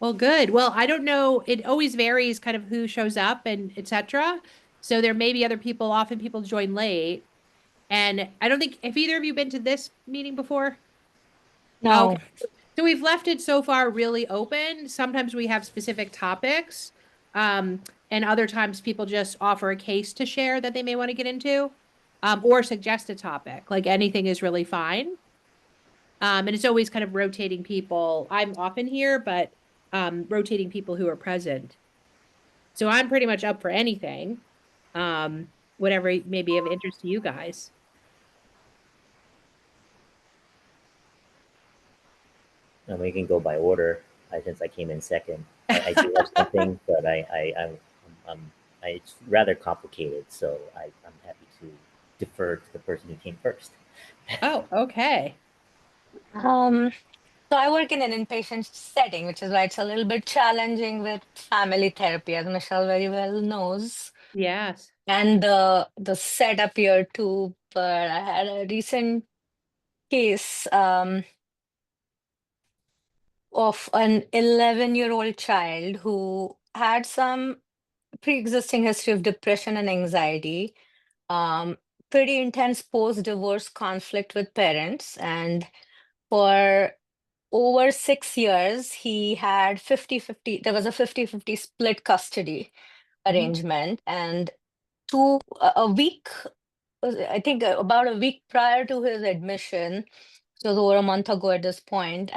Well, good. Well, I don't know. It always varies kind of who shows up and etc. So there may be other people, often people join late. And I don't think, have either of you been to this meeting before? Okay. No. So we've left it so far really open. Sometimes we have specific topics. Um, and other times people just offer a case to share that they may want to get into, or suggest a topic. Like anything is really fine. And it's always kind of rotating people. I'm often here, but rotating people who are present. So I'm pretty much up for anything, um, whatever may be of interest to you guys. We can go by order. Since I came in second, I do have something, but it's rather complicated, so I'm happy to defer to the person who came first. Oh, okay. Um, so I work in an inpatient setting, which is why it's a little bit challenging with family therapy, as Michelle very well knows. Yes. And the setup here too, but I had a recent case of an 11-year-old child who had some pre-existing history of depression and anxiety, um, pretty intense post-divorce conflict with parents, and for over 6 years, he had 50-50. There was a 50-50 split custody Mhm. arrangement. And a week, I think about a week prior to his admission, so it was over a month ago at this point,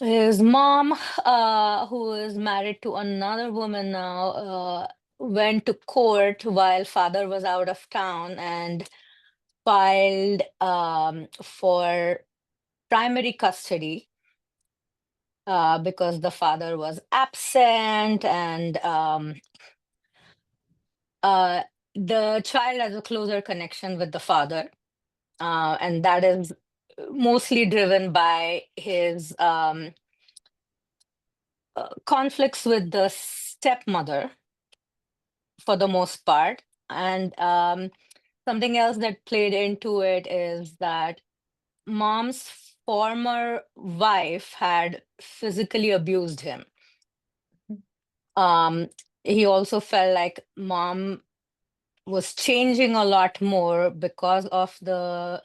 his mom, who is married to another woman now, went to court while father was out of town and filed for primary custody because the father was absent, and uh, the child has a closer connection with the father, and that is mostly driven by his conflicts with the stepmother for the most part. And something else that played into it is that mom's former wife had physically abused him. Um, he also felt like mom was changing a lot more because of the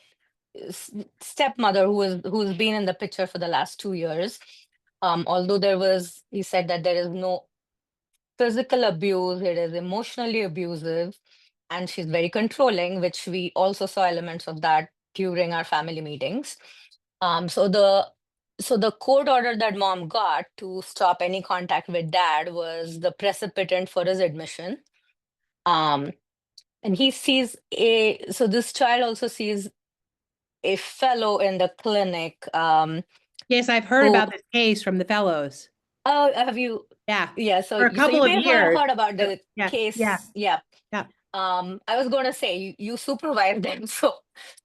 stepmother who's been in the picture for the last 2 years. Although he said that there is no physical abuse, it is emotionally abusive, and she's very controlling, which we also saw elements of that during our family meetings. So the court order that mom got to stop any contact with dad was the precipitant for his admission. Um, and he sees so this child also sees a fellow in the clinic, Yes, I've heard who, about this case from the fellows. oh, have you, Yeah, yeah, for so, a so couple you of may have years. heard about the Yeah, yeah, case. Yeah. yeah. I was going to say you supervised them, so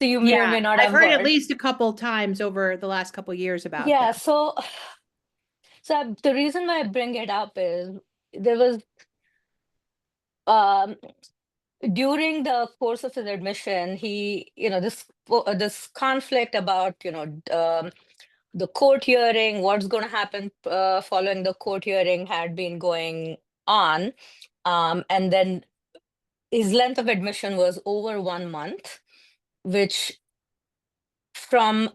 you may or Yeah, may not I've have heard at heard. least a couple times over the last couple years about Yeah, them. so the reason why I bring it up is there was um during the course of his admission, he, this conflict about, the court hearing, what's going to happen following the court hearing had been going on. And then his length of admission was over 1 month, which from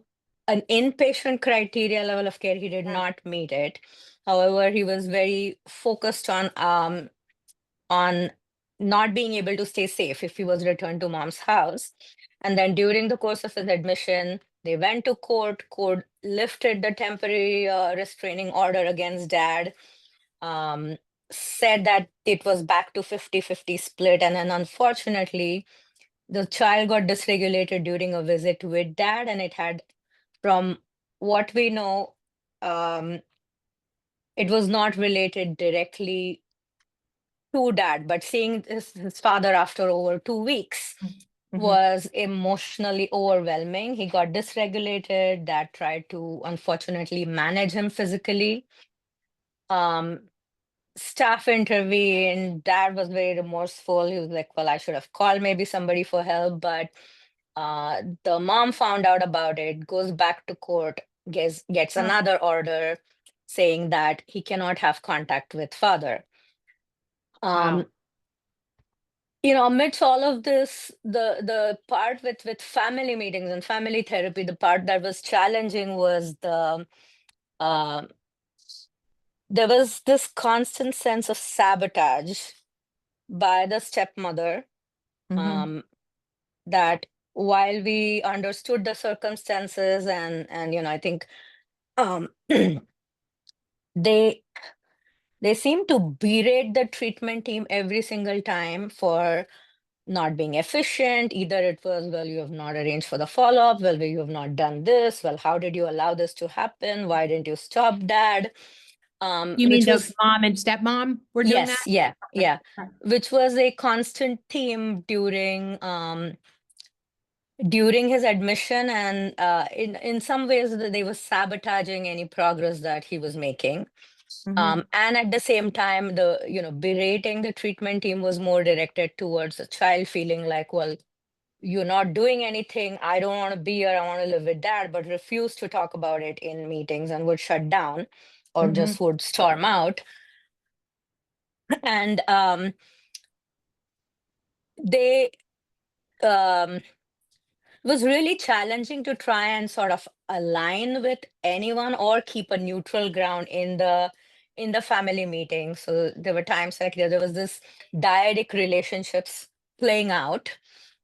an inpatient criteria level of care, he did Yeah. not meet it. However, he was very focused on not being able to stay safe if he was returned to mom's house. And then during the course of his admission, they went to court. Court lifted the temporary restraining order against dad, um, said that it was back to 50-50 split. And then unfortunately, the child got dysregulated during a visit with dad, and it had, from what we know, um, it was not related directly to dad, but seeing his father after over 2 weeks Mhm. was emotionally overwhelming. He got dysregulated. Dad tried to unfortunately manage him physically. Um, Staff intervened. Dad was very remorseful. He was like, well, I should have called maybe somebody for help. But the mom found out about it, goes back to court. gets Oh. another order saying that he cannot have contact with father. Wow. Amidst all of this, the part with family meetings and family therapy, the part that was challenging was uh, there was this constant sense of sabotage by the stepmother, Mhm. that while we understood the circumstances, and I think um, they seem to berate the treatment team every single time for not being efficient. Either it was, well, you have not arranged for the follow-up, well, you have not done this, well, how did you allow this to happen, why didn't you stop, dad? You mean Which the was, mom and stepmom were doing that? yes, yeah, Okay. yeah, which was a constant theme during his admission, and in some ways they were sabotaging any progress that he was making. Mhm. And at the same time, the berating the treatment team was more directed towards the child, feeling like, well, you're not doing anything, I don't want to be here, I want to live with dad, but refused to talk about it in meetings and would shut down or Mhm. just would storm out. And they was really challenging to try and sort of align with anyone or keep a neutral ground in the family meeting. So there were times like there was this dyadic relationships playing out.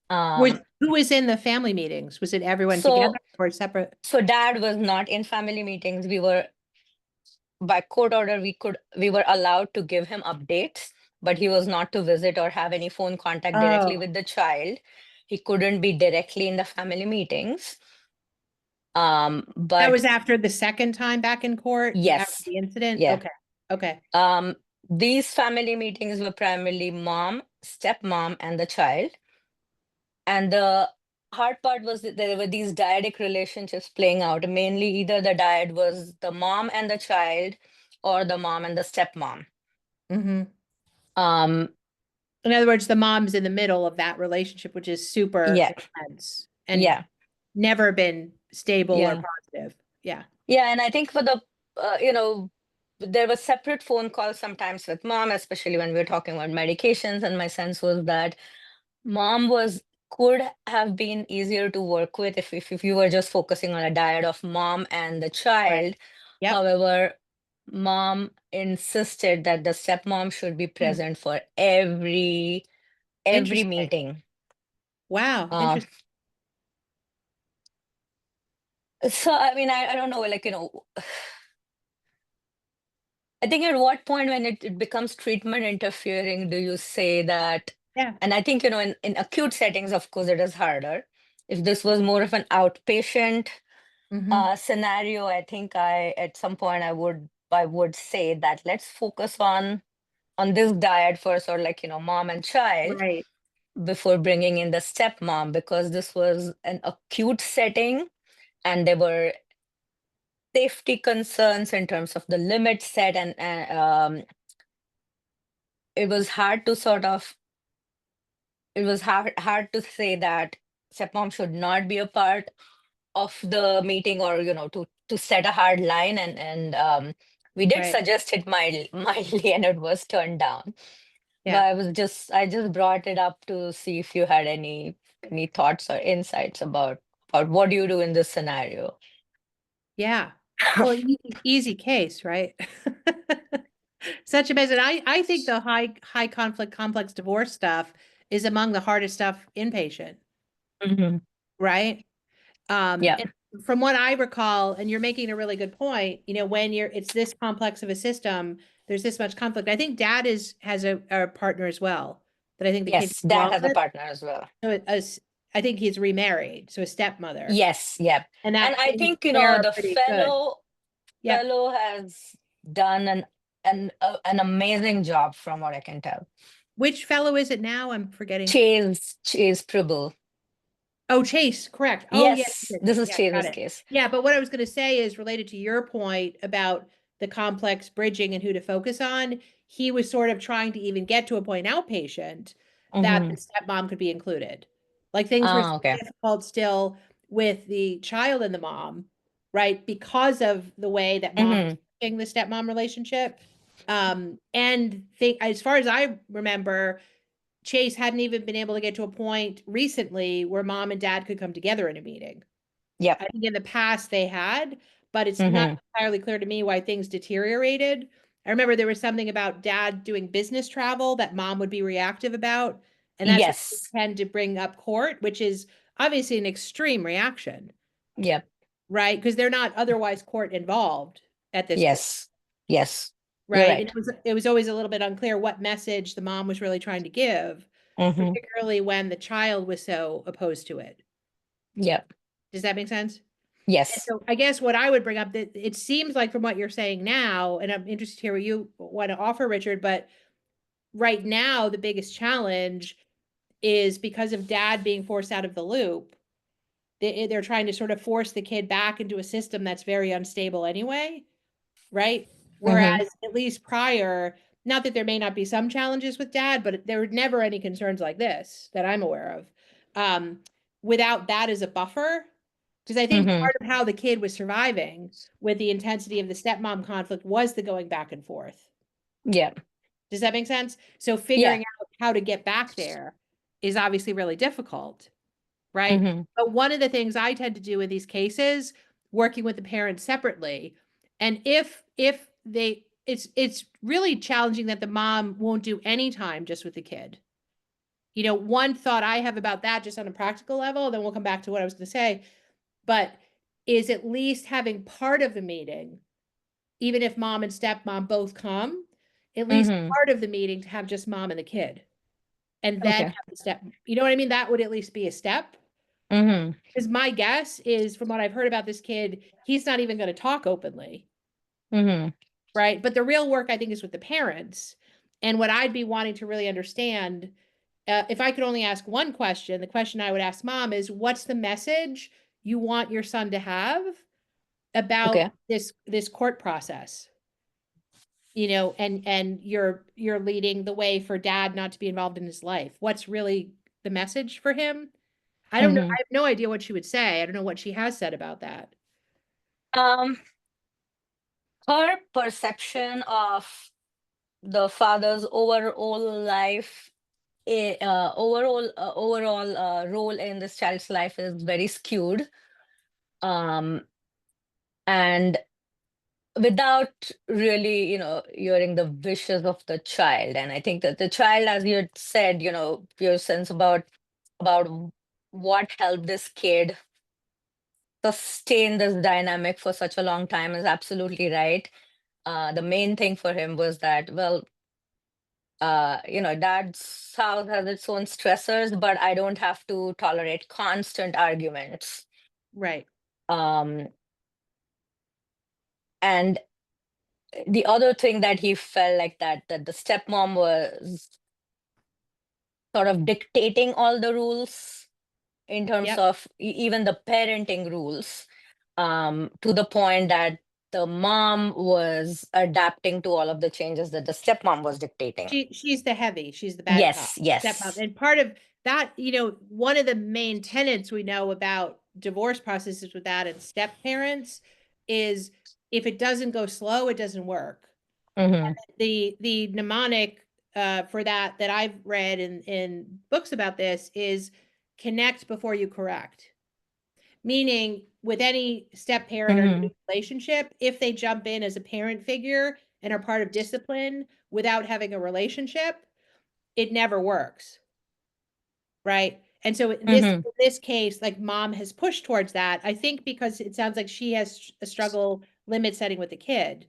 Who was in the family meetings? Was it everyone together So or separate? so dad was not in family meetings. We were, by court order, we were allowed to give him updates, but he was not to visit or have any phone contact directly Oh, with the child. He couldn't be directly in the family meetings. that But was after the second time back in court, after yes, the incident? yeah. Okay. Okay. Um, these family meetings were primarily mom, stepmom, and the child. And the hard part was that there were these dyadic relationships playing out. Mainly, either the dyad was the mom and the child, or the mom and the stepmom. Mhm. Um, In other words, the mom's in the middle of that relationship, which is super yeah, intense and yeah, never been stable or yeah. positive. Yeah. Yeah, and I think for there were separate phone calls sometimes with mom, especially when we were talking about medications. And my sense was that mom could have been easier to work with if you were just focusing on a diet of mom and the Right. child. Yep. However, mom insisted that the stepmom should be Hmm. present for every Interesting. meeting. Wow. Uh, Interesting. so I mean, I don't know, like, I think at what point when it becomes treatment interfering, do you say that? Yeah. And I think, in acute settings, of course, it is harder. If this was more of an outpatient Mhm. scenario, I think at some point I would say that let's focus on this diet first, or like, mom and child, Right. before bringing in the stepmom, because this was an acute setting and there were safety concerns in terms of the limit set, and it was hard to sort of it was hard to say that stepmom should not be a part of the meeting, or to set a hard line, and we did Right. suggest it mildly, and it was turned down. But Yeah. I just brought it up to see if you had any thoughts or insights about what do you do in this scenario. Yeah. Well, easy case, right? Such a mess. And I think the high conflict complex divorce stuff is among the hardest stuff inpatient, Mhm. right? Yeah. And from what I recall, and you're making a really good point, when it's this complex of a system, there's this much conflict. I think dad has a partner as well that I think the kid Yes, grew dad up has a with. partner as well. So I think he's remarried, so a stepmother, Yes, yep. and And that I things think, there are the pretty good. Yep. fellow has done an amazing job from what I can tell. Which fellow is it now? I'm forgetting. Chase Prabhu. Oh, Chase, correct. Oh, yes, Yes, yes, this yes, is yeah, got Chase's it. case. Yeah, but what I was going to say is related to your point about the complex bridging and who to focus on. He was sort of trying to even get to a point outpatient that Mm-hmm. the stepmom could be included. Like things were Ah, okay. difficult still with the child and the mom. right? Because of the way that mom was Mm-hmm. pushing the stepmom relationship. And as far as I remember, Chase hadn't even been able to get to a point recently where mom and dad could come together in a meeting. Yep. I think in the past they had, but it's not Mm-hmm. entirely clear to me why things deteriorated. I remember there was something about dad doing business travel that mom would be reactive about, and that's what they Yes. tend to bring up court, which is obviously an extreme reaction, Yep. right? Because they're not otherwise court involved at this point, Yes. Yes. You're right? And right. it was always a little bit unclear what message the mom was really trying to give, Mm-hmm. particularly when the child was so opposed to it. Yep. Does that make sense? And Yes. so I guess what I would bring up, that it seems like from what you're saying now, and I'm interested to hear what you want to offer, Richard, but right now the biggest challenge is because of dad being forced out of the loop. They're trying to sort of force the kid back into a system that's very unstable anyway, right? Whereas Mm-hmm. at least prior, not that there may not be some challenges with dad, but there were never any concerns like this that I'm aware of. Um, Without that as a buffer, because I think Mm-hmm. part of how the kid was surviving with the intensity of the stepmom conflict was the going back and forth. Yep. Does that make sense? So Yeah. figuring out how to get back there is obviously really difficult, right? Mm-hmm. But one of the things I tend to do in these cases, working with the parents separately, and if they it's really challenging that the mom won't do any time just with the kid. You know, one thought I have about that just on a practical level, then we'll come back to what I was going to say, but is at least having part of the meeting, even if mom and stepmom both come, at least Mm-hmm. part of the meeting to have just mom and the kid. And then Okay. have the step, you know what I mean? That would at least be a step. Mm-hmm. Because my guess is, from what I've heard about this kid, he's not even going to talk openly, Mm-hmm. right? But the real work, I think, is with the parents. And what I'd be wanting to really understand, if I could only ask one question, the question I would ask mom is, what's the message you want your son to have about Okay. this court process? You know, and you're leading the way for dad not to be involved in his life. What's really the message for him? I don't know. Mm-hmm. I have no idea what she would say. I don't know what she has said about that. Um, her perception of the father's overall life, overall role in this child's life is very skewed. Um, and without really, hearing the wishes of the child. And I think that the child, as you had said, your sense about what helped this kid sustain this dynamic for such a long time is absolutely right. The main thing for him was that, well, dad's house has its own stressors, but I don't have to tolerate constant arguments. Right. Um, and the other thing that he felt like that the stepmom was sort of dictating all the rules in terms Yep. of even the parenting rules, to the point that the mom was adapting to all of the changes that the stepmom was dictating. She's the heavy, she's the bad cop, Yes, stepmom. yes. And part of that, you know, one of the main tenets we know about divorce processes with that and step parents is if it doesn't go slow, it doesn't work. Mm-hmm. The mnemonic for that I've read in books about this is connect before you correct. Meaning with any step parent or Mm-hmm. new relationship, if they jump in as a parent figure and are part of discipline without having a relationship, it never works. Right. And so Mm-hmm. in this case, like mom has pushed towards that, I think because it sounds like she has a struggle limit setting with the kid.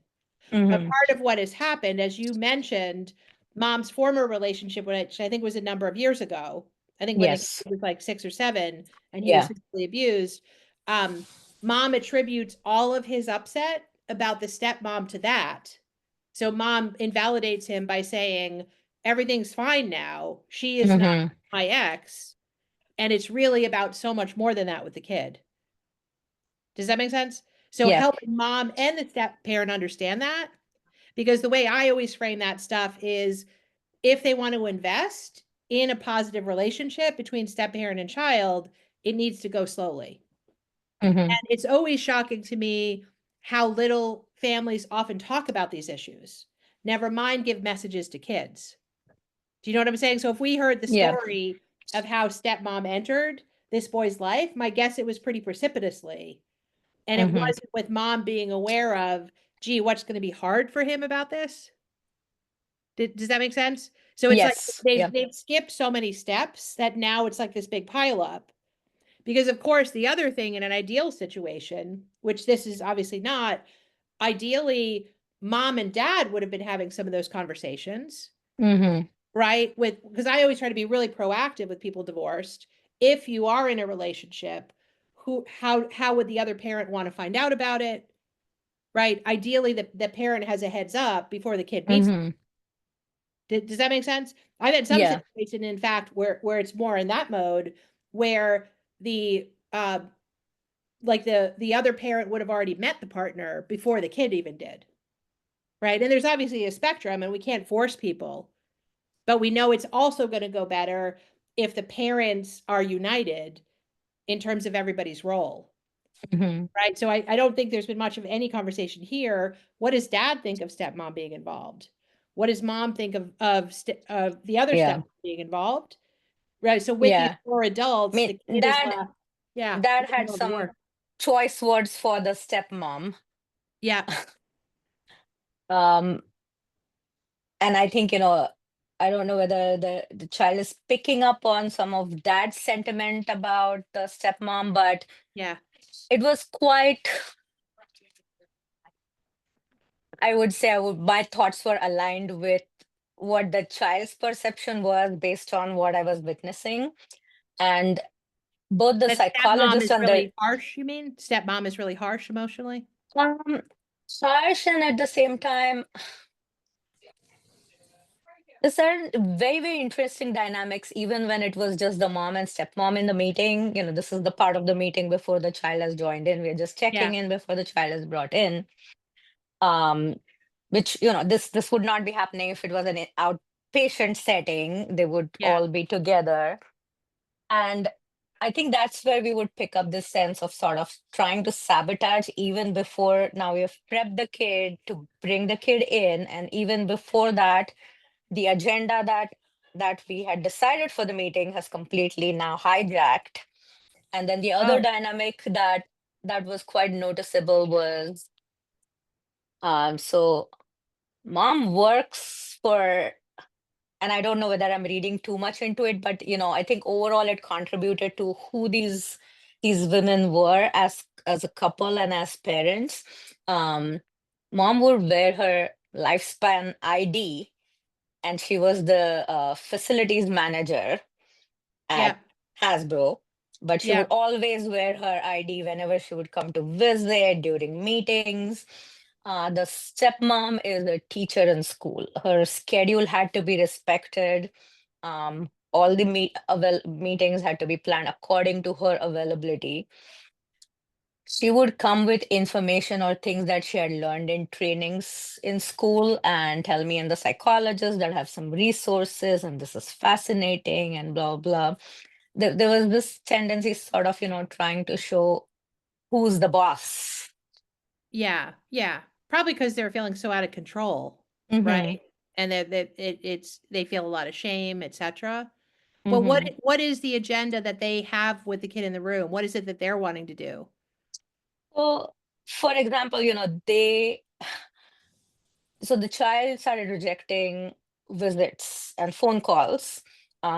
But Mm-hmm. part of what has happened, as you mentioned, mom's former relationship, which I think was a number of years ago, I think when the kid Yes. was like 6 or 7 and he was Yeah. physically abused, um, mom attributes all of his upset about the stepmom to that. So mom invalidates him by saying, everything's fine now. She is not Mm-hmm. my ex. And it's really about so much more than that with the kid. Does that make sense? So Yeah. helping mom and the step parent understand that, because the way I always frame that stuff is if they want to invest in a positive relationship between step parent and child, it needs to go slowly. Mhm. It's always shocking to me how little families often talk about these issues. Never mind give messages to kids. Do you know what I'm saying? So if we heard the Yeah. story of how stepmom entered this boy's life, my guess it was pretty precipitously. And it Mhm. wasn't with mom being aware of, gee, what's going to be hard for him about this? Does that make sense? So it's like Yes. Yep. they've skipped so many steps that now it's like this big pile up. Because of course, the other thing in an ideal situation, which this is obviously not, ideally, mom and dad would have been having some of those conversations, Mhm. right? Because I always try to be really proactive with people divorced. If you are in a relationship, how would the other parent want to find out about it? Right? Ideally, the parent has a heads up before the kid meets. Mhm. Does that make sense? I've had some Yeah. situation, in fact, where it's more in that mode where the like the other parent would have already met the partner before the kid even did. Right. And there's obviously a spectrum and we can't force people, but we know it's also going to go better if the parents are united in terms of everybody's role. Mhm. Right. So I don't think there's been much of any conversation here. What does dad think of stepmom being involved? What does mom think of the other Yeah. stepmom being involved? Right. So with the Yeah. four I adults, mean, the kid is dad left. Yeah. dad Looking had out the some door. choice words for the stepmom. Yeah. Um, and I think, I don't know whether the child is picking up on some of dad's sentiment about the stepmom, but Yeah. it was quite, my thoughts were aligned with what the child's perception was based on what I was witnessing. And both the That stepmom psychologist is and the really harsh, you mean? Stepmom is really harsh emotionally? um harsh, and at the same time, there's certain very, very interesting dynamics, even when it was just the mom and stepmom in the meeting. This is the part of the meeting before the child has joined in. We're just Yeah. checking in before the child is brought in. Um, which, this would not be happening if it was an outpatient setting. They would Yeah. all be together. And I think that's where we would pick up this sense of sort of trying to sabotage even before. Now we have prepped the kid to bring the kid in, and even before that, the agenda that we had decided for the meeting has completely now hijacked. And then the other Oh, dynamic that was quite noticeable was, so mom works for, and I don't know whether I'm reading too much into it, but I think overall it contributed to who these women were as a couple and as parents. Um, Mom would wear her lifespan ID, and she was the facilities manager yeah. at Hasbro. But she Yeah. would always wear her ID whenever she would come to visit, during meetings. The stepmom is a teacher in school. Her schedule had to be respected. All the meetings had to be planned according to her availability. She would come with information or things that she had learned in trainings in school and tell me and the psychologist that have some resources and this is fascinating and blah blah. There was this tendency sort of, trying to show who's the boss. Yeah. Yeah. Probably because they're feeling so out of control, Mm-hmm. right? And it's they feel a lot of shame, etc. But Mm-hmm. what is the agenda that they have with the kid in the room? What is it that they're wanting to do? So, for example, so the child started rejecting visits and phone calls.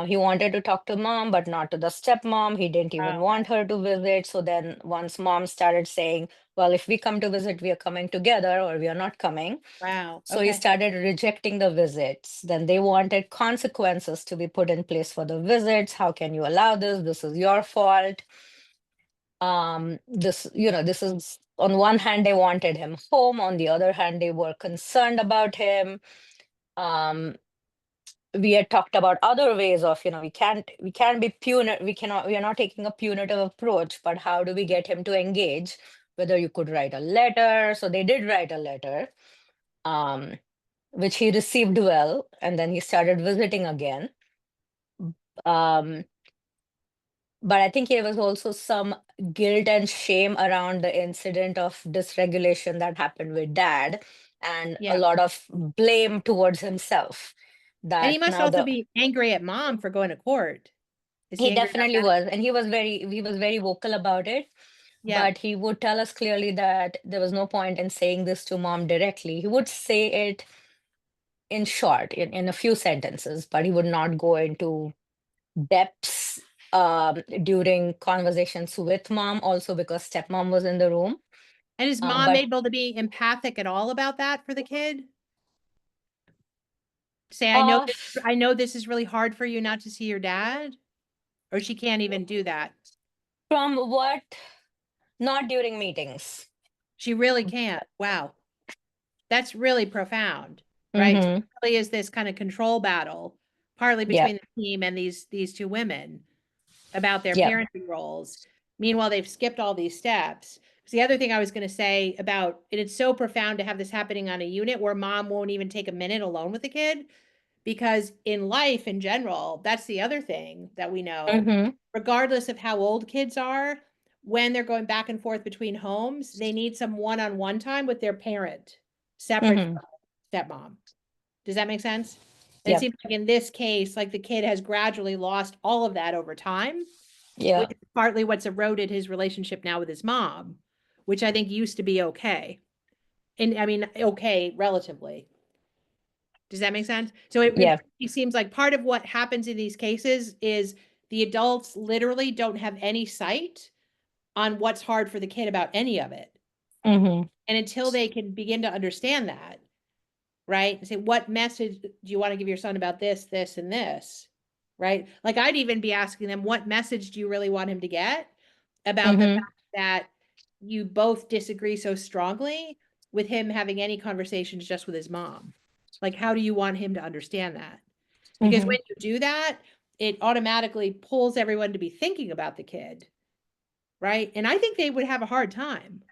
He wanted to talk to mom, but not to the stepmom. He didn't even Oh, want her to visit. So then, once mom started saying, well, if we come to visit, we are coming together or we are not coming. wow. So he Okay. started rejecting the visits. Then they wanted consequences to be put in place for the visits. How can you allow this? This is your fault. This is, on one hand they wanted him home, on the other hand they were concerned about him. um we had talked about other ways of, we can't be punitive, we are not taking a punitive approach, but how do we get him to engage? Whether you could write a letter. So they did write a letter, um which he received well, and then he started visiting again. um But I think there was also some guilt and shame around the incident of dysregulation that happened with dad, and a Yeah. lot of blame towards himself. And he That must now also the be angry at mom for going to court. Is he he angry about definitely that? was, and he was very vocal about it. Yeah. But he would tell us clearly that there was no point in saying this to mom directly. He would say it in short, in a few sentences, but he would not go into depths during conversations with mom, also because stepmom was in the room. And is mom But able to be empathic at all about that for the kid? Say, uh, I know this is really hard for you not to see your dad, or she can't even do that. from what, not during meetings. She really can't. Wow. That's really profound, right? So Mm-hmm. it really is this kind of control battle, partly Yeah, between the team and these two women about their yeah. parenting roles. Meanwhile, they've skipped all these steps. So the other thing I was going to say about it, it's so profound to have this happening on a unit where mom won't even take a minute alone with the kid, because in life in general, that's the other thing that we know, Mm-hmm. regardless of how old kids are, when they're going back and forth between homes, they need some one-on-one time with their parent, separate Mm-hmm. from stepmom. Does that make sense? And it Yep. seems like in this case, like the kid has gradually lost all of that over time, Yeah. which is partly what's eroded his relationship now with his mom, which I think used to be okay. And I mean, okay, relatively. Does that make sense? So Yeah. it seems like part of what happens in these cases is the adults literally don't have any sight on what's hard for the kid about any of it. Mm-hmm. And until they can begin to understand that, right? And say, what message do you want to give your son about this, this, and this? Right? Like I'd even be asking them, what message do you really want him to get about the Mm-hmm. fact that you both disagree so strongly with him having any conversations just with his mom? Like, how do you want him to understand that? Because Mm-hmm. when you do that, it automatically pulls everyone to be thinking about the kid, right? And I think they would have a hard time.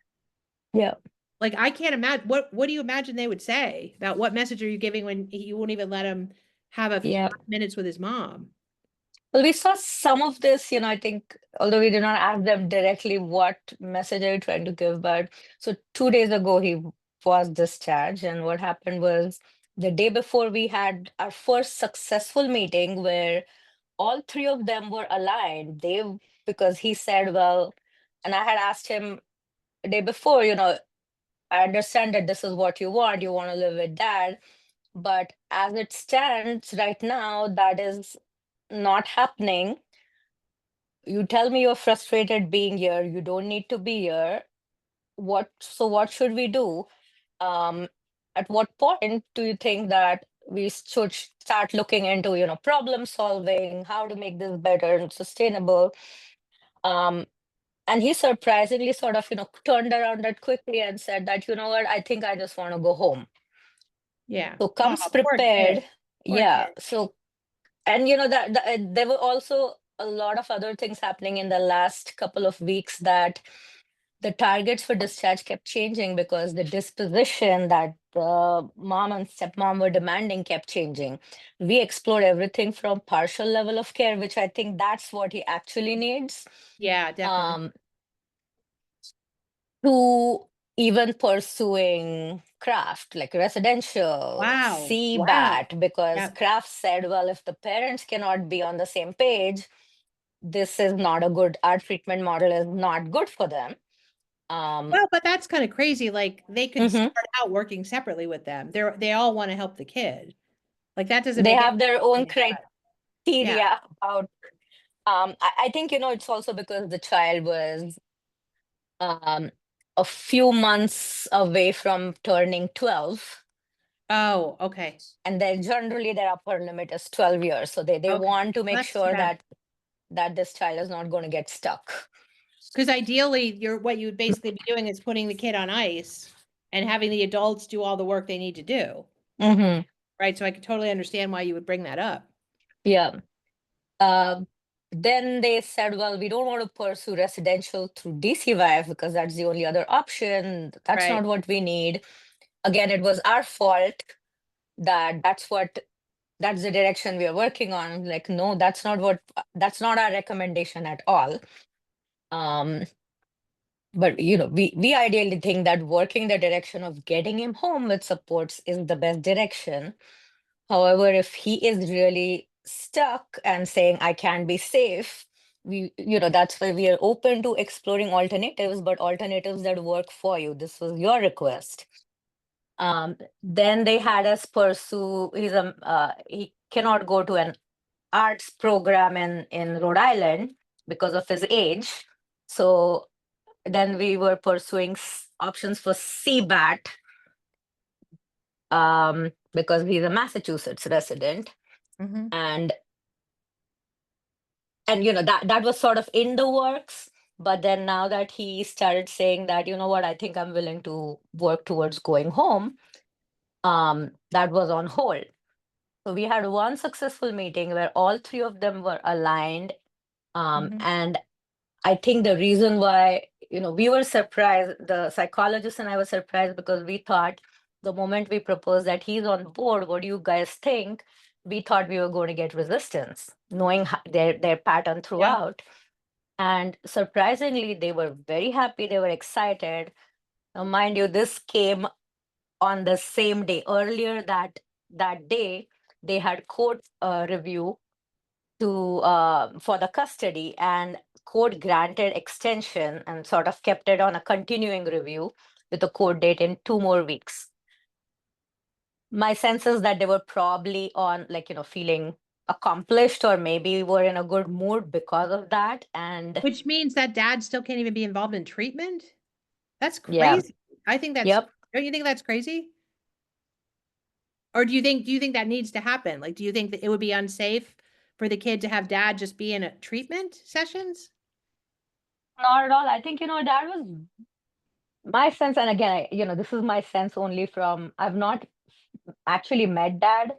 Yeah. Like I can't imagine what do you imagine they would say about what message are you giving when you won't even let him have a Yeah. 5 minutes with his mom? Well, we saw some of this, I think, although we did not ask them directly what message are you trying to give, but so 2 days ago he was discharged, and what happened was the day before we had our first successful meeting where all three of them were aligned. Because he said, well, and I had asked him the day before, I understand that this is what you want to live with dad, but as it stands right now, that is not happening. You tell me you're frustrated being here, you don't need to be here. What should we do? Um, at what point do you think that we should start looking into, problem solving, how to make this better and sustainable? Um, and he surprisingly sort of, turned around that quickly and said that, you know what, I think I just want to go home. Yeah. So Oh, comes poor kid. prepared. Poor Yeah. kid. So, and there were also a lot of other things happening in the last couple of weeks, that the targets for discharge kept changing because the disposition that the mom and stepmom were demanding kept changing. We explored everything from partial level of care, which I think that's what he actually needs, Yeah, definitely. um, to even pursuing craft like residential, Wow. CBAT, because Yeah. craft said, well, if the parents cannot be on the same page, this is not a good, our treatment model is not good for them. Well, but that's kind of crazy. Like they could Mhm. start out working separately with them. They all want to help the kid. Like that doesn't They make any have their own sense. Yeah. criteria about, I think, it's also because the child was um, a few months away from turning 12. Oh, okay. And then generally their upper limit is 12 years. So they Okay. want to Well, make that's too sure bad. that this child is not going to get stuck. Because ideally, what you would basically be doing is putting the kid on ice and having the adults do all the work they need to do. Mm-hmm. Right. So I could totally understand why you would bring that up. Yeah. Um, then they said, well, we don't want to pursue residential through DCYF because that's the only other option. That's Right. not what we need. Again, it was our fault that's what that's the direction we are working on. I'm like, no, that's not our recommendation at all. But we ideally think that working the direction of getting him home with supports is the best direction. However, if he is really stuck and saying, I can't be safe, that's why we are open to exploring alternatives, but alternatives that work for you. This was your request. Then they had us pursue, he cannot go to an arts program in Rhode Island because of his age. So then we were pursuing options for CBAT, because he's a Massachusetts resident. Mhm. And that was sort of in the works. But then now that he started saying that, you know what, I think I'm willing to work towards going home, that was on hold. So we had one successful meeting where all three of them were aligned. Mhm. And I think the reason why, we were surprised, the psychologist and I were surprised, because we thought the moment we proposed that he's on board, what do you guys think? We thought we were going to get resistance, knowing their pattern throughout. And surprisingly, they were very happy. They were excited. Now, mind you, this came on the same day. Earlier that day, they had court review for the custody, and court granted extension and sort of kept it on a continuing review with a court date in 2 more weeks. My sense is that they were probably on, feeling accomplished, or maybe were in a good mood because of that. And Which means that dad still can't even be involved in treatment? That's yeah, crazy. I think that's yep. don't you think that's crazy? Or do you think that needs to happen? Like, do you think that it would be unsafe for the kid to have dad just be in a treatment sessions? Not at all. I think, that was my sense. And again, this is my sense only from, I've not actually met dad.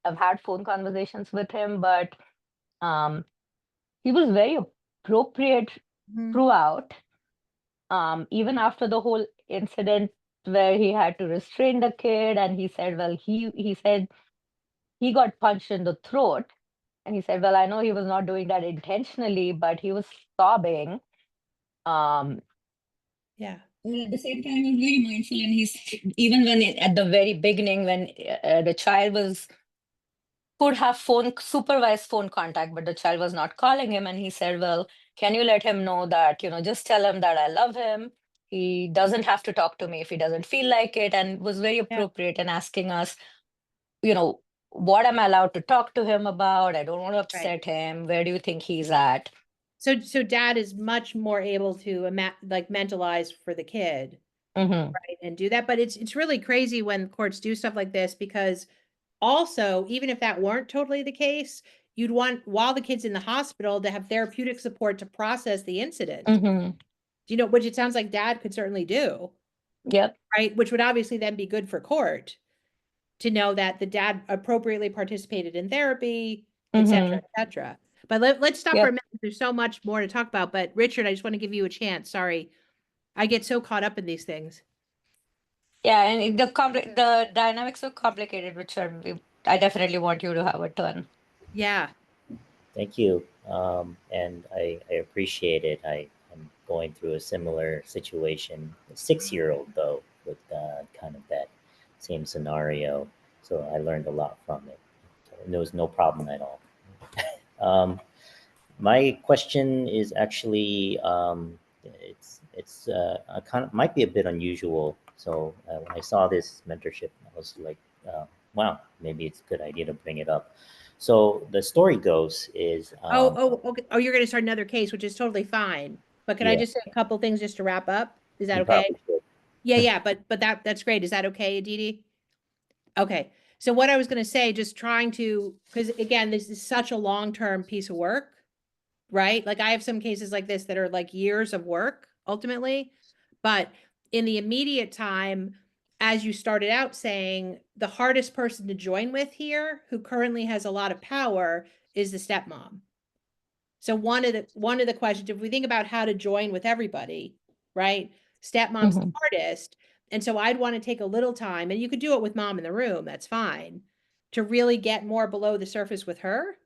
I've had phone conversations with him, but he was very appropriate Mhm. throughout. Even after the whole incident where he had to restrain the kid, and he said, well, he said he got punched in the throat, and he said, well, I know he was not doing that intentionally, but he was sobbing. Yeah. Well, at the same time, he was very mindful, and he's even when at the very beginning, when the child could have supervised phone contact, but the child was not calling him, and he said, well, can you let him know that, just tell him that I love him. He doesn't have to talk to me if he doesn't feel like it, and was very Yeah. appropriate in asking us, what am I allowed to talk to him about? I don't want to Right. upset him. Where do you think he's at? So dad is much more able to mentalize for the kid, Hmm. right, and do that. But it's really crazy when courts do stuff like this, because also, even if that weren't totally the case, you'd want, while the kid's in the hospital, to have therapeutic support to process the incident. Hmm. Which it sounds like dad could certainly do, Yep. right? Which would obviously then be good for court to know that the dad appropriately participated in therapy, et cetera, Hmm. et cetera. But let's stop for a Yep. minute. There's so much more to talk about. But Richard, I just want to give you a chance. Sorry. I get so caught up in these things. Yeah, and the dynamics are complicated, which I definitely want you to have a turn. Yeah. Thank you. And I appreciate it. I'm going through a similar situation, a 6-year-old though, with kind of that same scenario. So I learned a lot from it. And there was no problem at all. My question is actually, it's a kind of might be a bit unusual. So when I saw this mentorship, I was like, wow, maybe it's a good idea to bring it up. So the story goes is, Okay. Oh, you're going to start another case, which is totally fine. But can I yeah, just say a couple things just to wrap up? Is that you okay? probably should. Yeah. But that's great. Is that okay, Aditi? Okay. So what I was going to say, just trying to, because again, this is such a long-term piece of work, right? Like I have some cases like this that are like years of work ultimately, but in the immediate time, as you started out saying, the hardest person to join with here, who currently has a lot of power, is the stepmom. So one of the questions, if we think about how to join with everybody, right? Stepmom's the Hmm. hardest. And so I'd want to take a little time, and you could do it with mom in the room, that's fine. to really get more below the surface with her,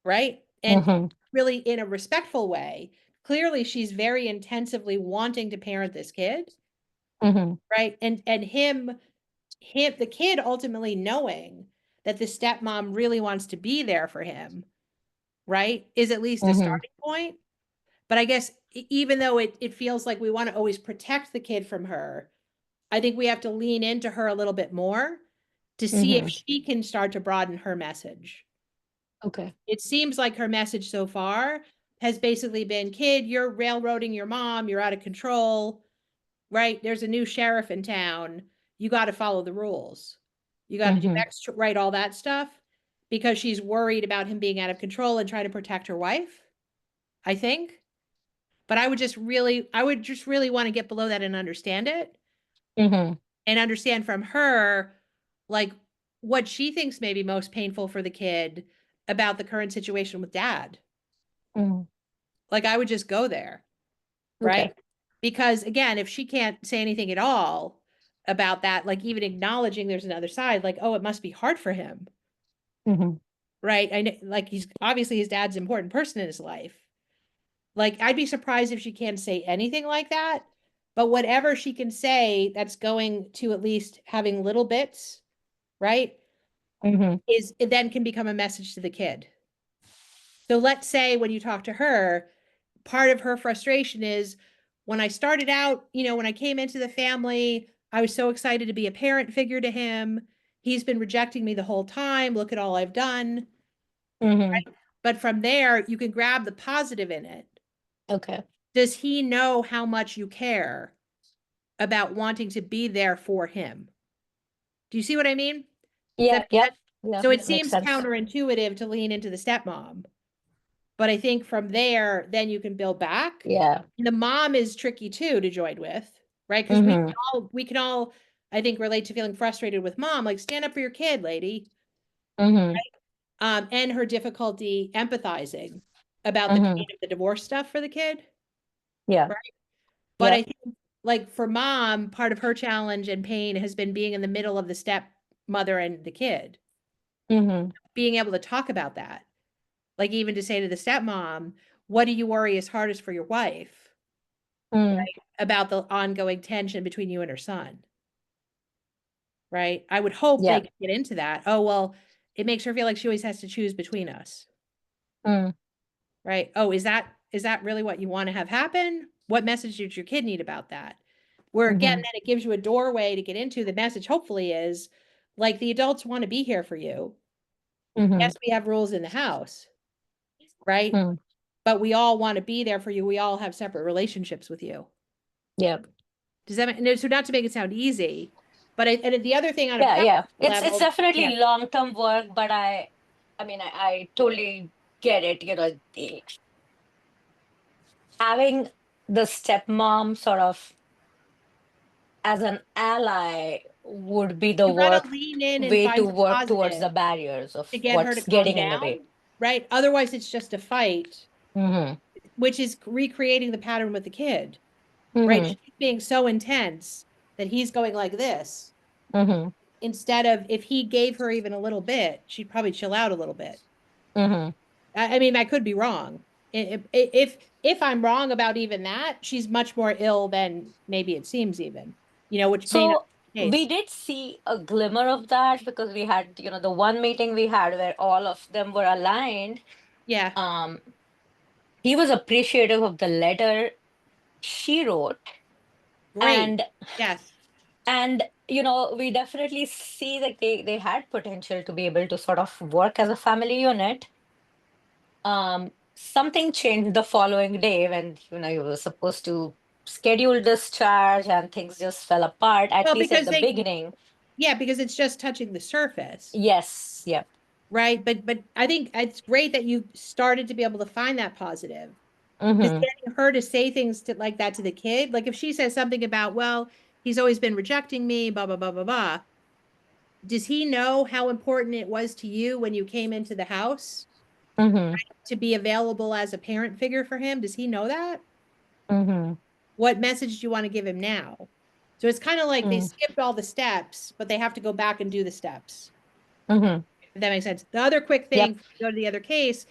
right? And really in a respectful way. Clearly, she's very intensively wanting to parent this kid, right? And the kid ultimately knowing that the stepmom really wants to be there for him, right, is at least a starting point. But I guess even though it feels like we want to always protect the kid from her, I think we have to lean into her a little bit more to see if she can start to broaden her message. Okay. It seems like her message so far has basically been, kid, you're railroading your mom, you're out of control, right? There's a new sheriff in town. You got to follow the rules. You got to do extra, right, all that stuff, because she's worried about him being out of control and trying to protect her wife, I think. But I would just really want to get below that and understand it, and understand from her, like, what she thinks may be most painful for the kid about the current situation with dad. Like, I would just go there, right? Okay. Because again, if she can't say anything at all about that, like even acknowledging there's another side, like, oh, it must be hard for him, right? I know, like, he's obviously his dad's an important person in his life. Like, I'd be surprised if she can't say anything like that. But whatever she can say that's going to at least having little bits, right, is it then can become a message to the kid. So let's say when you talk to her, part of her frustration is, when I started out, when I came into the family, I was so excited to be a parent figure to him. He's been rejecting me the whole time. Look at all I've done. But from there, you can grab the positive in it. Okay. Does he know how much you care about wanting to be there for him? Do you see what I mean? Yeah. So it Makes seems sense. counterintuitive to lean into the stepmom. But I think from there, then you can build back. Yeah. And the mom is tricky too to join with, right? Because we can all, I think, relate to feeling frustrated with mom, like, stand up for your kid, lady. And her difficulty empathizing about the pain of the divorce stuff for the kid. Yeah. Right. But I think, like, for mom, part of her challenge and pain has been being in the middle of the stepmother and the kid. Being able to talk about that. Like, even to say to the stepmom, what do you worry is hardest for your wife? Right? About the ongoing tension between you and her son. Right? I would hope they could get into that. Oh, well, it makes her feel like she always has to choose between us. Right? Oh, is that really what you want to have happen? What message did your kid need about that? Where again, then it gives you a doorway to get into. The message hopefully is, like, the adults want to be here for you. Yes, we have rules in the house, right? But we all want to be there for you. We all have separate relationships with you. Yeah. Does that make, no, so not to make it sound easy, but and the other thing on a Yeah. practical It's level, definitely long-term work, but I mean, I totally get it. Having the stepmom sort of as an ally would be the you gotta lean in and way to find the work towards positive the barriers of to get her to what's calm getting in the way. down, right? Otherwise, it's just a fight, which is recreating the pattern with the kid, right? She's being so intense that he's going like this. Instead of, if he gave her even a little bit, she'd probably chill out a little bit. I mean, I could be wrong. If I'm wrong about even that, she's much more ill than maybe it seems even, which may not So be the we case. did see a glimmer of that because we had, the one meeting we had where all of them were aligned. Yeah, He was appreciative of the letter she wrote, great. and Yes. we definitely see that they had potential to be able to sort of work as a family unit. Something changed the following day when you were supposed to schedule discharge and things just fell apart, at Well, least at because the beginning. because it's just touching the surface, Yes, yep. right? But I think it's great that you started to be able to find that positive. Because getting her to say things like that to the kid, like if she says something about, well, he's always been rejecting me, blah, blah, blah, blah, blah. Does he know how important it was to you when you came into the house to be available as a parent figure for him? Does he know that? What message do you want to give him now? So it's kind of like they skipped all the steps, but they have to go back and do the steps. Mm-hmm. If that makes sense. The other quick thing, Yep. before we go to the other case,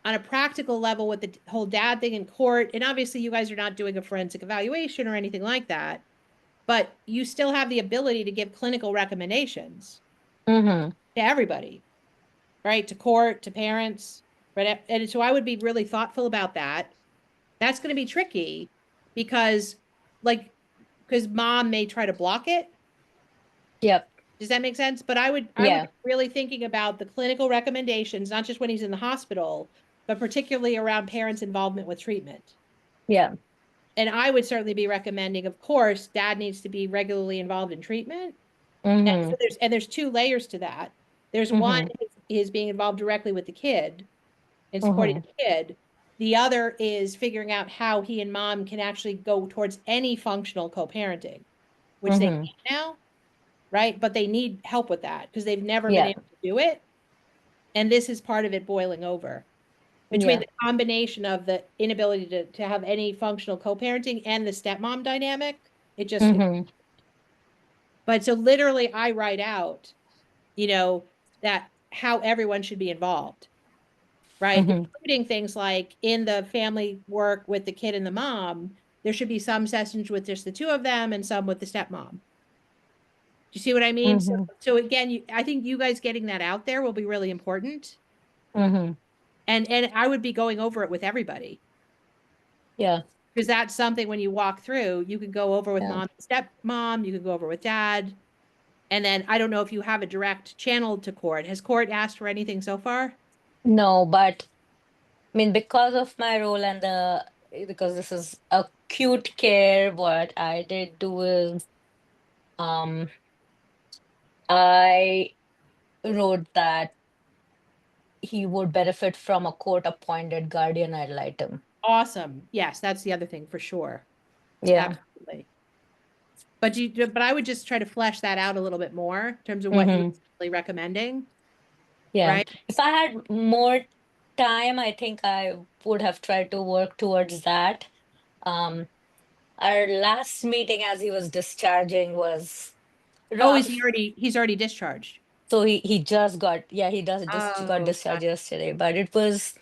on a practical level with the whole dad thing in court, and obviously you guys are not doing a forensic evaluation or anything like that, but you still have the ability to give clinical recommendations Mm-hmm. to everybody, right? To court, to parents, right? And so I would be really thoughtful about that. That's going to be tricky because, like, because mom may try to block it. Yep. Does that make sense? But I would Yeah. be really thinking about the clinical recommendations, not just when he's in the hospital, but particularly around parents' involvement with treatment. Yeah. And I would certainly be recommending, of course, dad needs to be regularly involved in treatment. And Mm-hmm. so there's two layers to that. There's one Mm-hmm. is being involved directly with the kid and supporting Mm-hmm. the kid. The other is figuring out how he and mom can actually go towards any functional co-parenting, which they Mm-hmm. can now, right? But they need help with that because they've never been Yeah. able to do it. And this is part of it boiling over between Yeah. the combination of the inability to have any functional co-parenting and the stepmom dynamic. Mm-hmm. But so literally I write out, that how everyone should be involved, right? Mm-hmm. Including things like in the family work with the kid and the mom, there should be some sessions with just the two of them and some with the stepmom. Do you see what I mean? So, Mm-hmm. so again, I think you guys getting that out there will be really important. Mm-hmm. And I would be going over it with everybody Yeah. because that's something when you walk through, you can go over with Yeah. mom and stepmom, you can go over with dad. And then I don't know if you have a direct channel to court. Has court asked for anything so far? No, but I mean, because of my role and because this is acute care, what I did do is um I wrote that he would benefit from a court-appointed guardian ad litem. Awesome. Yes, that's the other thing for sure. Yeah. Absolutely. But I would just try to flesh that out a little bit more in terms of what you're Mm-hmm. really recommending, Yeah. right? If I had more time, I think I would have tried to work towards that. Um, our last meeting as he was discharging was Oh, rough. he's already discharged? So he just got, yeah, he does just got Oh, discharged yesterday, but it was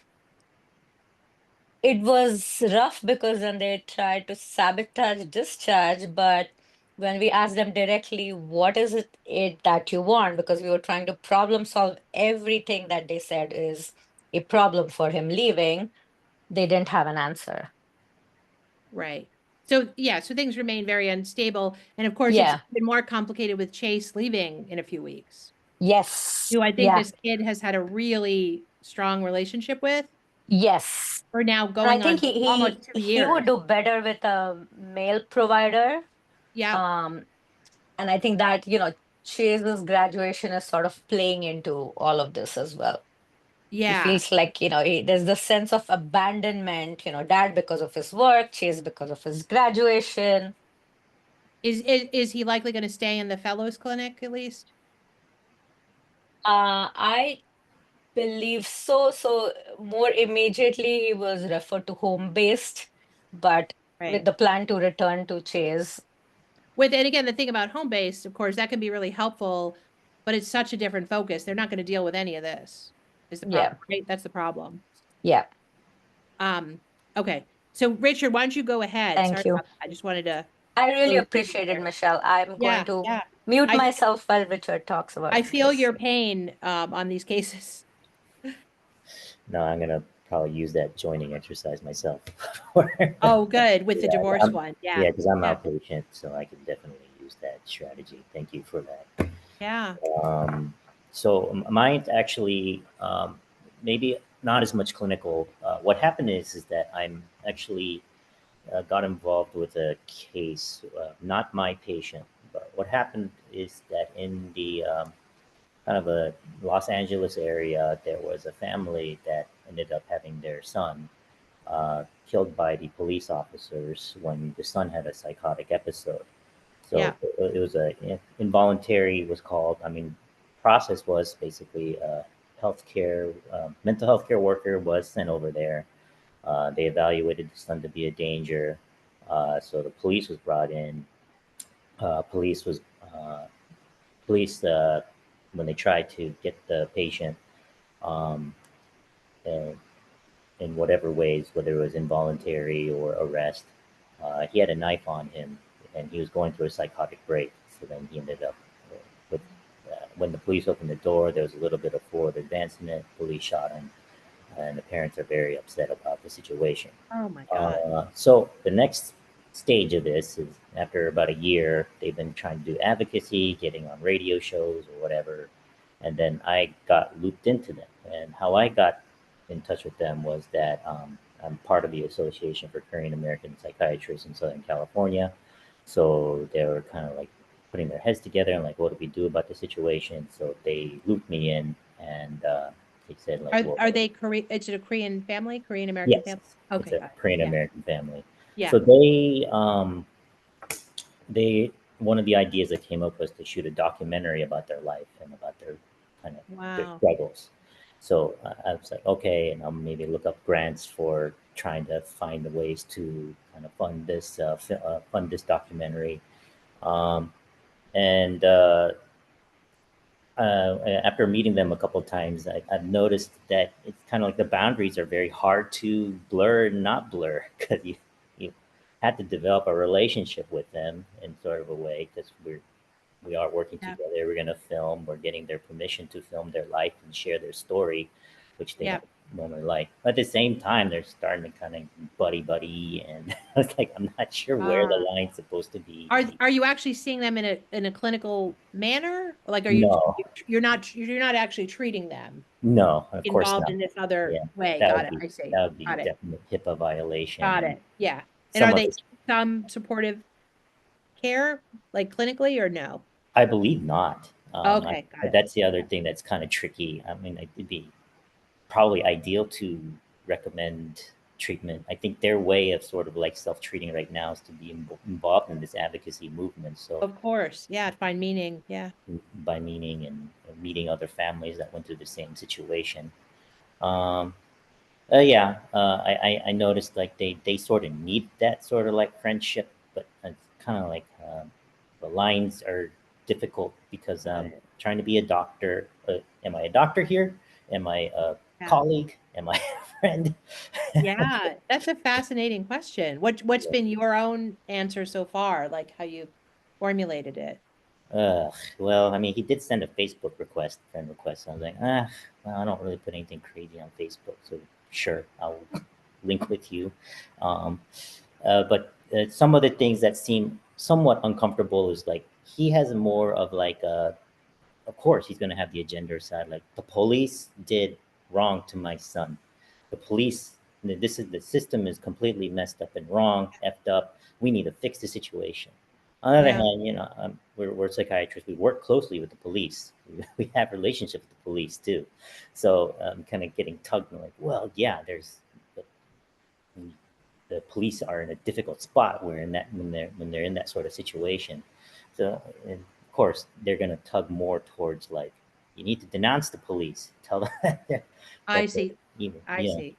rough because then they tried to sabotage discharge, but when we asked them directly, what is it that you want? Because we were trying to problem solve everything that they said is a problem for him leaving, they didn't have an answer. right. So yeah, so things remain very unstable. And of course, it's Yeah. been more complicated with Chase leaving in a few weeks, Yes. who I think Yeah. this kid has had a really strong relationship with Yes. for now And I going think on he almost he 2 years. would do better with a male provider. Yeah. Um, and I think that, Chase's graduation is sort of playing into all of this as well. He Yeah. feels like, there's the sense of abandonment, dad because of his work, Chase because of his graduation. Is he likely going to stay in the fellows clinic at least? I believe so. So more immediately he was referred to home-based, but with Right. the plan to return to Chase. And again, the thing about home based, of course, that can be really helpful, but it's such a different focus. They're not going to deal with any of this. Is the problem, Yeah. right? That's the problem. Yeah. Um, okay. So Richard, why don't you go ahead? Sorry Thank you. about that. I just wanted to I really close the meeting appreciate it, here. Michelle. I'm going Yeah, to yeah. mute I myself while Richard talks about I feel this. your pain on these cases. No, I'm gonna probably use that joining exercise myself. Oh, good. With the Yeah, divorce one. Yeah. yeah, because I'm Yeah. outpatient, so I can definitely use that strategy. Thank you for that. Yeah. So mine's actually maybe not as much clinical. What happened is that I'm actually got involved with a case, not my patient, but what happened is that in the kind of a Los Angeles area, there was a family that ended up having their son killed by the police officers when the son had a psychotic episode. Yeah. So it was a involuntary was called. I mean, process was basically healthcare mental health care worker was sent over there. They evaluated the son to be a danger, so the police was brought in. Police was police when they tried to get the patient um, uh, in whatever ways, whether it was involuntary or arrest. He had a knife on him, and he was going through a psychotic break. So then he ended up with. When the police opened the door, there was a little bit of forward advancement. Police shot him, and the parents are very upset about the situation. Oh my God. So the next stage of this is after about a year, they've been trying to do advocacy, getting on radio shows or whatever, and then I got looped into them. And how I got in touch with them was that I'm part of the Association for Korean American Psychiatrists in Southern California. So they were kind of like putting their heads together and like, what do we do about the situation? So they looped me in, and they said like, well, Are they Korean? Is it a Korean family? Korean American yes, family? it's Okay, a got it. Korean Yeah. American family. Yeah. So they one of the ideas that came up was to shoot a documentary about their life and about their kind of their Wow. struggles. So I was like, okay, and I'll maybe look up grants for trying to find the ways to kind of fund this documentary. Um, and After meeting them a couple of times, I've noticed that it's kind of like the boundaries are very hard to blur and not blur because you had to develop a relationship with them in sort of a way because we are working Yeah. together. We're going to film. We're getting their permission to film their life and share their story, which they Yeah. don't normally like. But at the same time, they're starting to kind of buddy, and it's like I'm not sure where the Ah. line's supposed to be. Are you actually seeing them in a clinical manner? Like, No, you're not actually treating them no, of course involved not. in this other Yeah, way? Got it. I see. that would be Got it. definite HIPAA violation, Got and it. Yeah. And some are of they it. some supportive care, like clinically, or no? I believe not. Okay, got it. That's the other thing that's kind of tricky. I mean, it'd be probably ideal to recommend treatment. I think their way of sort of like self-treating right now is to be involved in this advocacy movement. So Of course. Yeah, find meaning. Yeah. by meaning and meeting other families that went through the same situation. Um, yeah, I noticed like they sort of need that sort of like friendship, but it's kind of like the lines are difficult because Got I'm it. trying to be a doctor. Am I a doctor here? Am I a Yeah. colleague? Am I a friend? Yeah, that's a fascinating question. What's been your own answer so far? Like how you formulated it? Well, I mean, he did send a Facebook request, friend request. So I was like, well, I don't really put anything crazy on Facebook, so sure, I'll link with you. Um, but some of the things that seem somewhat uncomfortable is like he has more of like of course he's going to have the agenda side, like the police did wrong to my son. The police, the system is completely messed up and wrong, effed up. We need to fix the situation. On the other Yeah, hand, we're psychiatrists. We work closely with the police. We have relationships with the police too. So I'm kind of getting tugged and like, well, yeah, the police are in a difficult spot where in that when they're in that sort of situation. So and of course they're going to tug more towards like you need to denounce the police. Tell them I that see. even I see.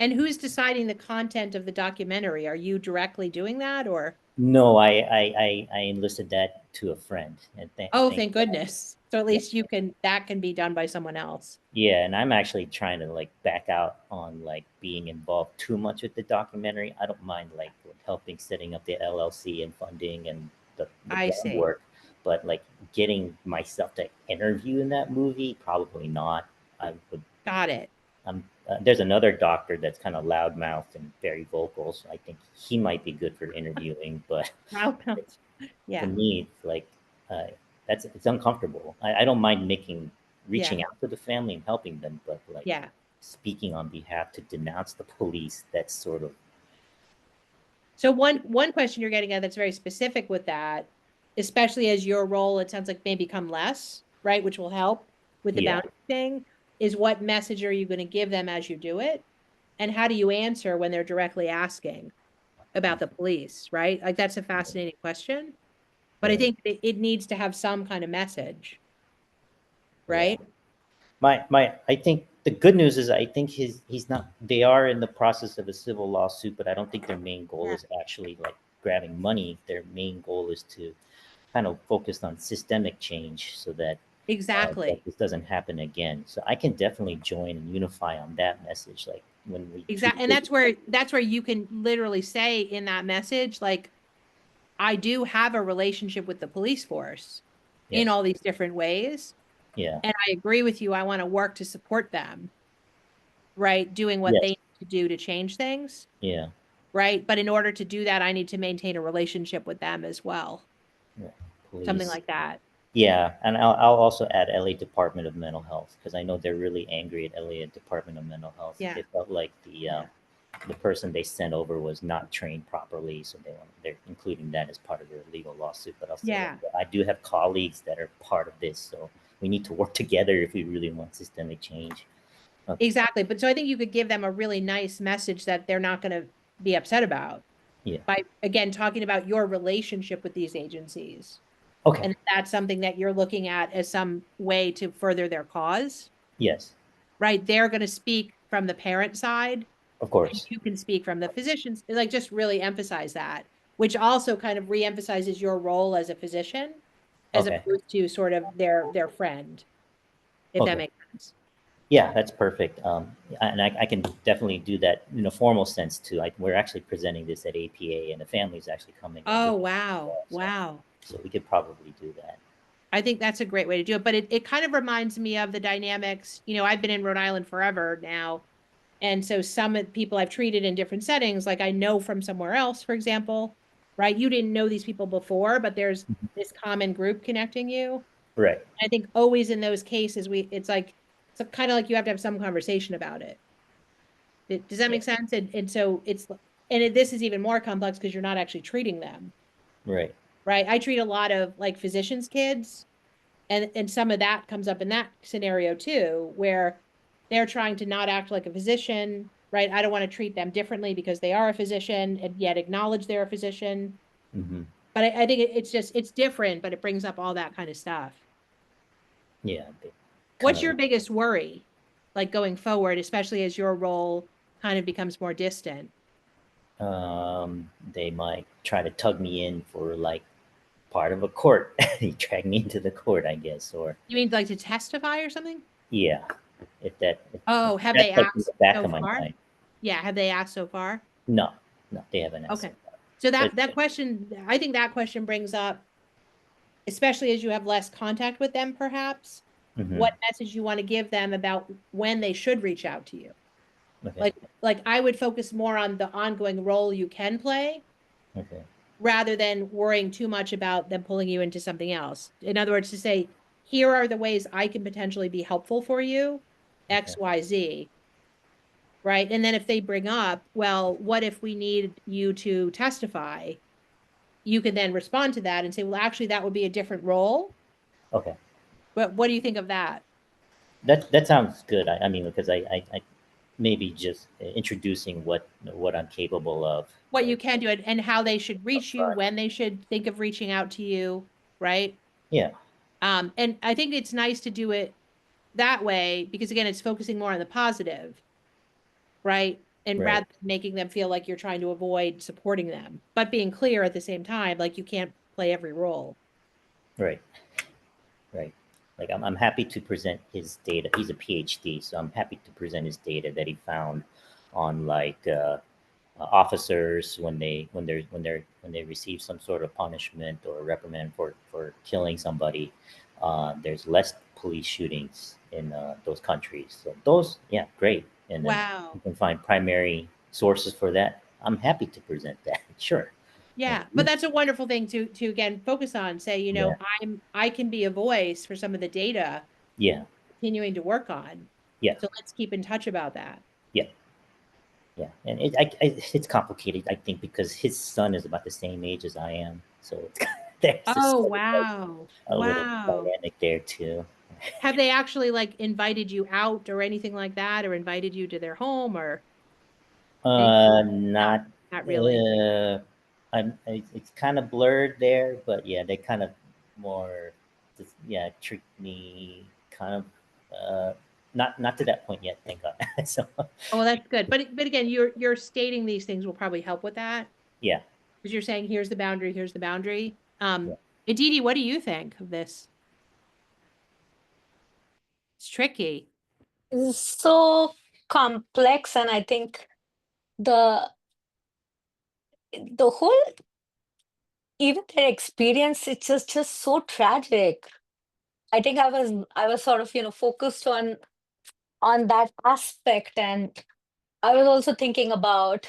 And who's deciding the content of the documentary? Are you directly doing that or? No, I enlisted that to a friend, and Oh, thank thank God. goodness. So at Yeah, least that can be done by someone else. yeah, and I'm actually trying to like back out on like being involved too much with the documentary. I don't mind like helping setting up the LLC and funding and the I see. groundwork, but like getting myself to interview in that movie, probably not. I would. Got it. There's another doctor that's kind of loudmouthed and very vocal, so I think he might be good for interviewing, but. Wow. To Yeah. me it's like uh, it's uncomfortable. I don't mind Yeah. reaching out to the family and helping them, but like Yeah. speaking on behalf to denounce the police, that's sort of. So one question you're getting at that's very specific with that, especially as your role, it sounds like may become less, right? Which will help with the Yeah, boundary thing, is what message are you going to give them as you do it? And how do you answer when they're directly asking about the police, right? Like that's a fascinating question. But I yeah, think it needs to have some kind of message, yeah. right? My I think the good news is I think he's not they are in the process of a civil lawsuit, but I don't think their main goal Yeah. is actually like grabbing money. Their main goal is to kind of focus on systemic change so that Exactly. that this doesn't happen again. So I can definitely join and unify on that message. Like when we Exactly. And that's where you can literally say in that message, like, I do have a relationship with the police force in yes, all these different ways. yeah, And I agree with you. I want to work to support them, right? Doing what they yes, need to do to change things, yeah, right? But in order to do that, I need to maintain a relationship with them as well. yeah. Something Police. like that. Yeah, and I'll also add LA Department of Mental Health because I know they're really angry at LA Department of Mental Health. Yeah. They felt like Yeah. the person they sent over was not trained properly, so they're including that as part of their legal lawsuit. But I'll say that Yeah. I do have colleagues that are part of this, so we need to work together if we really want systemic change. Exactly. But so I think you could give them a really nice message that they're not going to be upset about Yeah. by, again, talking about your relationship with these agencies. Okay. And that's something that you're looking at as some way to further their cause, Yes. right? They're going to speak from the parent side, Of and course. you can speak from the physicians, like just really emphasize that, which also kind of reemphasizes your role as a physician, as Okay. opposed to sort of their friend, if that Okay. makes sense. Yeah, that's perfect. And I can definitely do that in a formal sense too. We're actually presenting this at APA, and the family's actually coming. And Oh, doing it as wow. well, Wow. so we could probably do that. I think that's a great way to do it. But it kind of reminds me of the dynamics. I've been in Rhode Island forever now. And so some of the people I've treated in different settings, like I know from somewhere else, for example, right? You didn't know these people before, but there's Mhm. this common group connecting you. Right. I think always in those cases, it's like, it's kind of like you have to have some conversation about it. Does that Yeah. make sense? And so this is even more complex because you're not actually treating them, Right. right? I treat a lot of like physicians' kids, and some of that comes up in that scenario too, where they're trying to not act like a physician, right? I don't want to treat them differently because they are a physician and yet acknowledge they're a physician. Hmm. But I think it's different, but it brings up all that kind of stuff. Yeah. They kind What's of. your biggest worry, like going forward, especially as your role kind of becomes more distant? They might try to tug me in for like part of a court. They drag me into the court, I guess, or You mean like to testify or something? yeah, if Oh, have that's they like in the asked back so of my far? mind. Yeah, have they asked so far? No, no, they haven't asked so Okay. far. So But that question, I think that question brings up, especially as you have less contact with them, perhaps, mhm, what message you want to give them about when they should reach out to you. okay, Like I would focus more on the ongoing role you can play okay, rather than worrying too much about them pulling you into something else. In other words, to say, here are the ways I can potentially be helpful for you, okay, X, Y, Z, right? And then if they bring up, well, what if we need you to testify? You can then respond to that and say, well, actually, that would be a different role. okay. But what do you think of that? That sounds good. I mean, because I maybe just introducing what I'm capable of. What you Like can do and how they should reach you, upfront. when they should think of reaching out to you, right? Yeah, And I think it's nice to do it that way because again, it's focusing more on the positive, right? And right, rather than making them feel like you're trying to avoid supporting them, but being clear at the same time, like you can't play every role. right, right. Like I'm happy to present his data. He's a PhD, so I'm happy to present his data that he found on like officers when they receive some sort of punishment or reprimand for killing somebody. There's less police shootings in those countries. So those, yeah, great. And then you Wow. can find primary sources for that. I'm happy to present that. Sure. Thank Yeah, but you. that's a wonderful thing to again focus on. Say, Yeah. I can be a voice for some of the data Yeah. continuing to work on. Yeah. So let's keep in touch about that. Yeah. Yeah. And it's complicated, I think, because his son is about the same age as I am. So it's there's just Oh, sort of like wow. a little Wow. dynamic there too. Have they actually like invited you out or anything like that, or invited you to their home or anything? No, Not. not really. Uh, it's kind of blurred there, but yeah, they kind of more, just, yeah, tricked me. Kind of, not to that point yet, thank God. So, Oh, well, that's good. But again, you're stating these things will probably help with that yeah, because you're saying here's the boundary, here's the boundary. yeah. Aditi, what do you think of this? tricky. It's so complex, and I think the whole, even their experience, it's just so tragic. I think I was sort of, focused on that aspect, and I was also thinking about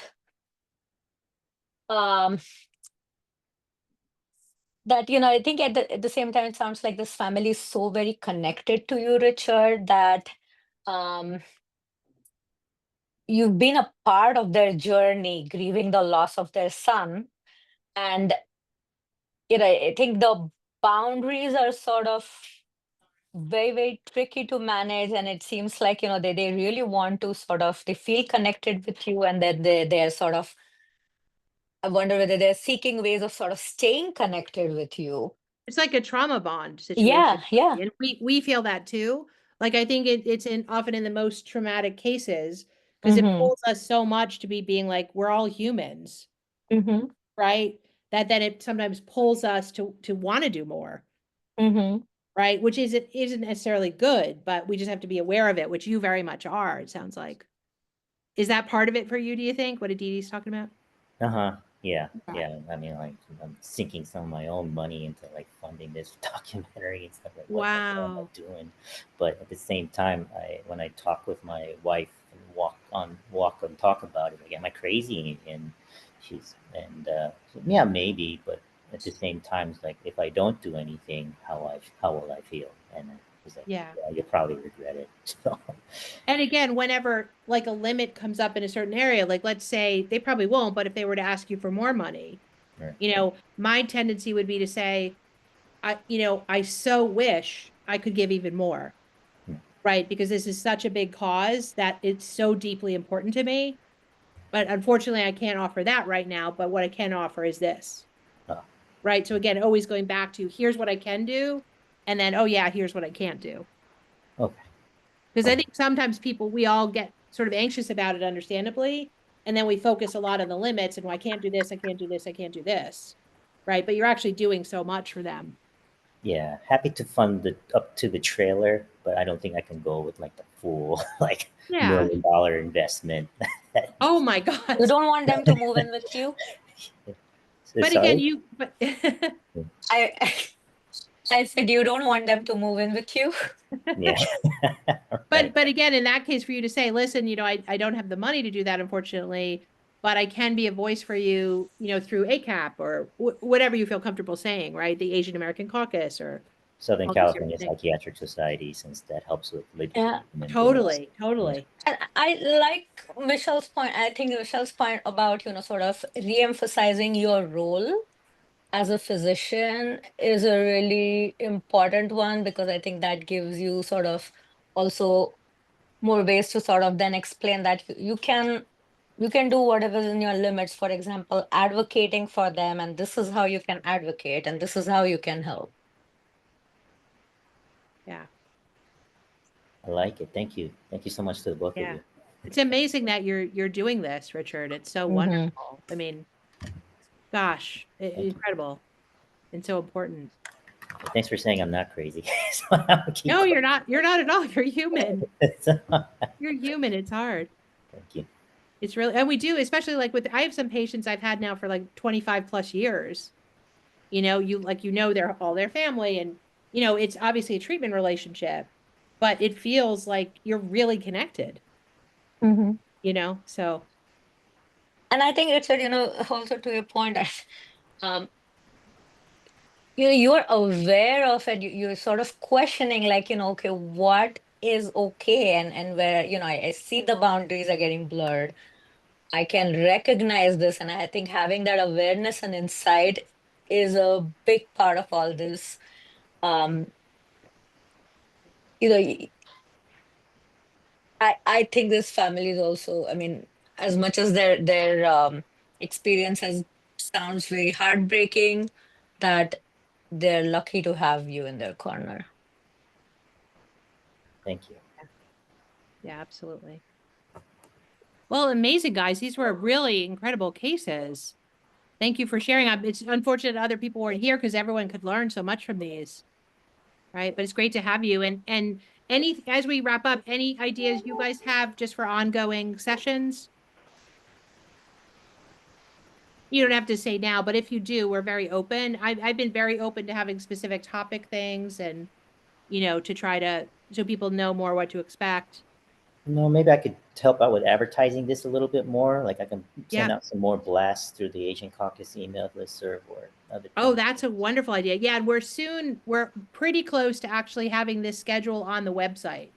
um that, I think at the same time, it sounds like this family is so very connected to you, Richard, that um you've been a part of their journey, grieving the loss of their son. And I think the boundaries are sort of very, very tricky to manage. And it seems like, they really want to sort of, they feel connected with you, and that they're sort of, I wonder whether they're seeking ways of sort of staying connected with you. It's like a trauma bond situation. Yeah, yeah. And we feel that too. Like, I think it's often in the most traumatic cases, because it Mm-hmm. pulls us so much to be being like, we're all humans, Mm-hmm. right? That then it sometimes pulls us to want to do more, Mm-hmm. right? Which isn't necessarily good, but we just have to be aware of it, which you very much are, it sounds like. Is that part of it for you, do you think? What Aditi's talking about? Uh-huh. Yeah. Yeah. Yeah. I mean, like, I'm sinking some of my own money into like funding this documentary and stuff like what the hell am I Wow. doing? But at the same time, when I talk with my wife and walk and talk about it, like, am I crazy? And yeah, maybe, but at the same time, it's like, if I don't do anything, how will I feel? And it's like, Yeah. yeah, you'll probably regret it. So, And again, whenever like a limit comes up in a certain area, like let's say they probably won't, but if they were to ask you for more money, right. my tendency would be to say, I so wish I could give even more, Hmm. right? Because this is such a big cause that it's so deeply important to me. But unfortunately, I can't offer that right now. But what I can offer is this, Oh, right? So again, always going back to here's what I can do. And then, oh yeah, here's what I can't do. okay. Because I think sometimes we all get sort of anxious about it, understandably. And then we focus a lot on the limits and, well, I can't do this, I can't do this, I can't do this. Right. But you're actually doing so much for them. Yeah, happy to fund the up to the trailer, but I don't think I can go with like the full like Yeah. $1 million investment. Oh my You God. don't want them to move in with you? But again, Sorry. but I I said you don't want them to move in with you. Yeah. Right. but again, in that case, for you to say, listen, I don't have the money to do that, unfortunately, but I can be a voice for you, through ACAP or whatever you feel comfortable saying, right? The Asian American Caucus or Southern all these different California things. Psychiatric Society, since that helps with Yeah. illness. Totally. And I like Michelle's point. I think Michelle's point about, sort of re-emphasizing your role as a physician is a really important one, because I think that gives you sort of also more ways to sort of then explain that you can do whatever's in your limits. For example, advocating for them, and this is how you can advocate, and this is how you can help. Yeah. I like it. Thank you. Thank you so much to the both of Yeah. you. It's amazing that you're doing this, Richard. It's so Mm-hmm. wonderful. I mean, gosh, Thank you. incredible and so important. Thanks for saying I'm not crazy. So I'll keep No, you're going. not. You're not at all. You're human. Thank You're human. It's hard. you. It's really, and we do, especially like I have some patients I've had now for like 25 plus years. They're all their family, and it's obviously a treatment relationship, but it feels like you're really connected, Mm-hmm. so And I think it's also to your point that um, you're aware of it. You're sort of questioning, like, okay, what is okay, and where, I see the boundaries are getting blurred. I can recognize this, and I think having that awareness and insight is a big part of all this. Um, you know, y- I think this family is also, I mean, as much as their experience has sounds very heartbreaking, that they're lucky to have you in their corner. Thank you. yeah, absolutely. Well, amazing, guys. These were really incredible cases. Thank you for sharing. It's unfortunate other people weren't here because everyone could learn so much from these, right? But it's great to have you, and As we wrap up, any ideas you guys have just for ongoing sessions? You don't have to say now, but if you do, we're very open. I've been very open to having specific topic things and, to try to, so people know more what to expect. No, maybe I could help out with advertising this a little bit more. Like I can send Yeah. out some more blasts through the Asian Caucus email listserv or other. Oh, that's a wonderful idea. Yeah, and we're pretty close to actually having this schedule on the website.